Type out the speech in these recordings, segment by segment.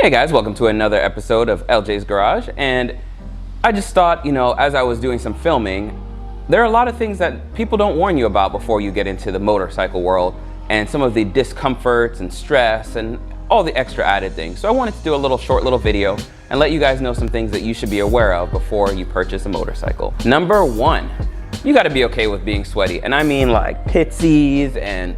Hey guys, welcome to another episode of LJS Garage. And I just thought, as I was doing some filming, there are a lot of things that people don't warn you about before you get into the motorcycle world, and some of the discomforts and stress and all the extra added things. So I wanted to do a short little video and let you guys know some things that you should be aware of before you purchase a motorcycle. Number one, you gotta be okay with being sweaty. And I mean like pitsies and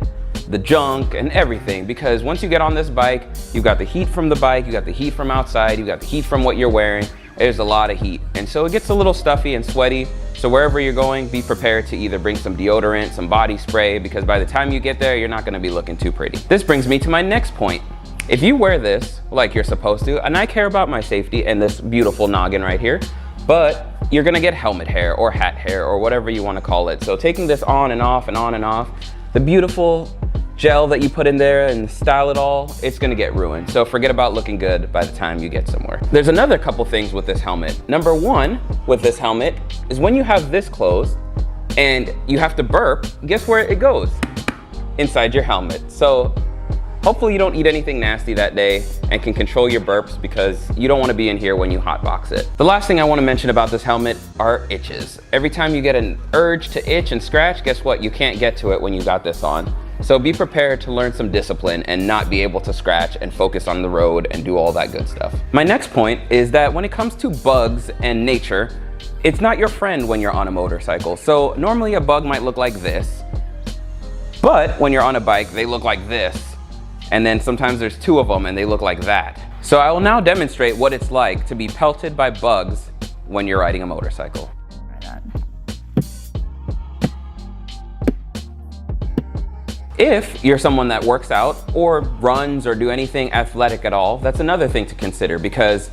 the junk and everything, because once you get on this bike, you've got the heat from the bike, you got the heat from outside, you got the heat from what you're wearing. There's a lot of heat, and so it gets a little stuffy and sweaty. So wherever you're going, be prepared to either bring some deodorant, some body spray, because by the time you get there, you're not going to be looking too pretty. This brings me to my next point. If you wear this like you're supposed to, and I care about my safety and this beautiful noggin right here, but you're gonna get helmet hair or hat hair or whatever you want to call it. So taking this on and off and on and off, the beautiful gel that you put in there and style it all, it's gonna get ruined. So forget about looking good by the time you get somewhere. There's another couple things with this helmet. Number one with this helmet is when you have this closed and you have to burp, guess where it goes? Inside your helmet. So hopefully you don't eat anything nasty that day and can control your burps, because you don't want to be in here when you hotbox it. The last thing I want to mention about this helmet are itches. Every time you get an urge to itch and scratch, guess what? You can't get to it when you got this on. So be prepared to learn some discipline and not be able to scratch and focus on the road and do all that good stuff. My next point is that when it comes to bugs and nature, it's not your friend when you're on a motorcycle. So normally a bug might look like this, but when you're on a bike, they look like this. And then sometimes there's two of them and they look like that. So I will now demonstrate what it's like to be pelted by bugs when you're riding a motorcycle. If you're someone that works out or runs or do anything athletic at all, that's another thing to consider, because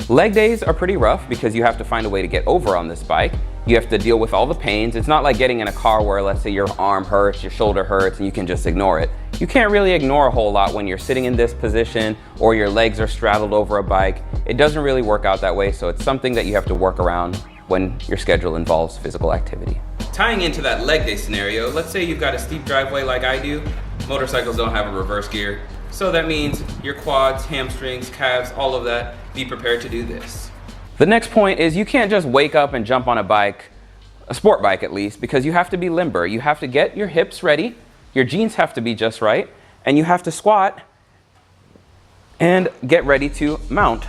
leg days are pretty rough because you have to find a way to get over on this bike. You have to deal with all the pains. It's not like getting in a car where, let's say, your arm hurts, your shoulder hurts, and you can just ignore it. You can't really ignore a whole lot when you're sitting in this position or your legs are straddled over a bike. It doesn't really work out that way, so it's something that you have to work around when your schedule involves physical activity. Tying into that leg day scenario, let's say you've got a steep driveway like I do. Motorcycles don't have a reverse gear, so that means your quads, hamstrings, calves, all of that, be prepared to do this. The next point is you can't just wake up and jump on a bike, a sport bike at least, because you have to be limber. You have to get your hips ready, your jeans have to be just right, and you have to squat and get ready to mount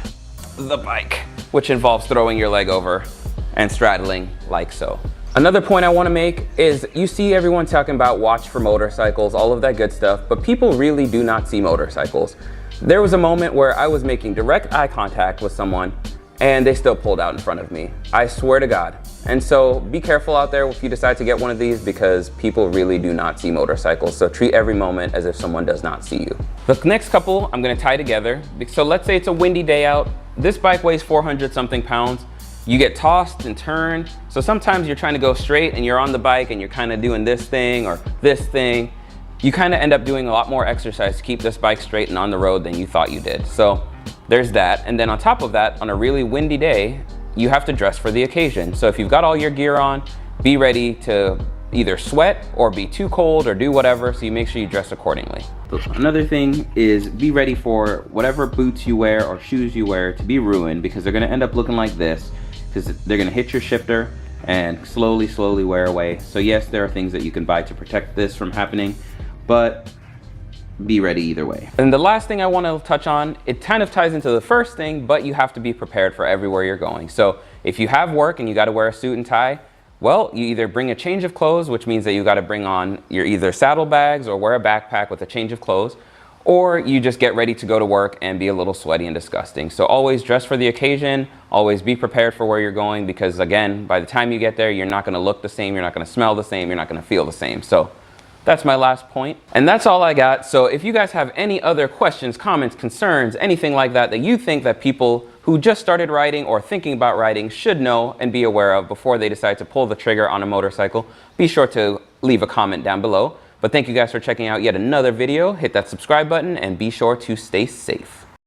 the bike, which involves throwing your leg over and straddling like so. Another point I want to make is you see everyone talking about watch for motorcycles, all of that good stuff, but people really do not see motorcycles. There was a moment where I was making direct eye contact with someone and they still pulled out in front of me. I swear to God. And so be careful out there if you decide to get one of these, because people really do not see motorcycles. So treat every moment as if someone does not see you. The next couple I'm going to tie together. So let's say it's a windy day out. This bike weighs 400 something pounds. You get tossed and turned. So sometimes you're trying to go straight and you're on the bike and you're kind of doing this thing or this thing. You kind of end up doing a lot more exercise to keep this bike straight and on the road than you thought you did. So there's that. And then on top of that, on a really windy day, you have to dress for the occasion. So if you've got all your gear on, be ready to either sweat or be too cold or do whatever, so you make sure you dress accordingly. Another thing is be ready for whatever boots you wear or shoes you wear to be ruined, because they're gonna end up looking like this, because they're gonna hit your shifter and slowly wear away. So yes, there are things that you can buy to protect this from happening, but be ready either way. And the last thing I want to touch on, it kind of ties into the first thing, but you have to be prepared for everywhere you're going. So if you have work and you got to wear a suit and tie, well, you either bring a change of clothes, which means that you got to bring on your either saddlebags or wear a backpack with a change of clothes, or you just get ready to go to work and be a little sweaty and disgusting. So always dress for the occasion, always be prepared for where you're going, because again, by the time you get there, you're not going to look the same, you're not going to smell the same, you're not going to feel the same. So that's my last point. And that's all I got. So if you guys have any other questions, comments, concerns, anything like that you think that people who just started riding or thinking about riding should know and be aware of before they decide to pull the trigger on a motorcycle, be sure to leave a comment down below. But thank you guys for checking out yet another video. Hit that subscribe button and be sure to stay safe.